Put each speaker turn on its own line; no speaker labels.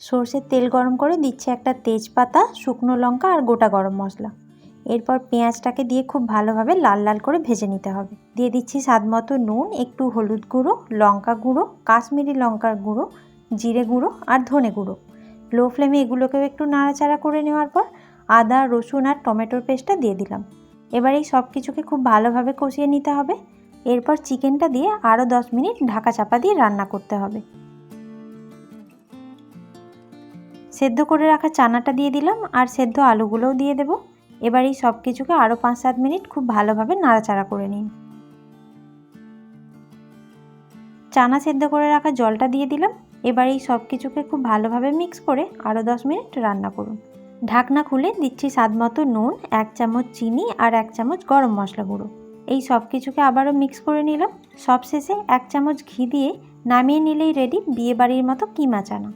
সর্ষের তেল গরম করে দিচ্ছি একটা তেজপাতা, শুকনো লঙ্কা আর গোটা গরম মশলা। এরপর পেঁয়াজটাকে দিয়ে খুব ভালোভাবে লাল লাল করে ভেজে নিতে হবে। দিয়ে দিচ্ছি স্বাদ মতো নুন, একটু হলুদ গুঁড়ো, লঙ্কা গুঁড়ো, কাশ্মীরি লঙ্কার গুঁড়ো, জিরে গুঁড়ো আর ধনে গুঁড়ো। লো ফ্লেমে এগুলোকেও একটু নাড়াচাড়া করে নেওয়ার পর আদা, রসুন আর টমেটোর পেস্টটা দিয়ে দিলাম। এবার এই সব কিছুকে খুব ভালোভাবে কষিয়ে নিতে হবে। এরপর চিকেনটা দিয়ে আরও 10 মিনিট ঢাকা চাপা দিয়ে রান্না করতে হবে। সেদ্ধ করে রাখা চানাটা দিয়ে দিলাম আর সেদ্ধ আলুগুলোও দিয়ে দেব। এবার এই সব কিছুকে আরও 5-7 মিনিট খুব ভালোভাবে নাড়াচাড়া করে নিন। চানা সেদ্ধ করে রাখা জলটা দিয়ে দিলাম। এবার এই সব কিছুকে খুব ভালোভাবে মিক্স করে আরও 10 মিনিট রান্না করুন। ঢাকনা খুলে দিচ্ছি স্বাদ মতো নুন, 1 চামচ চিনি আর 1 চামচ গরম মশলা গুঁড়ো। এই সব কিছুকে আবারও মিক্স করে নিলাম। সবশেষে 1 চামচ ঘি দিয়ে নামিয়ে নিলেই রেডি বিয়েবাড়ির মতো কিমা চানা।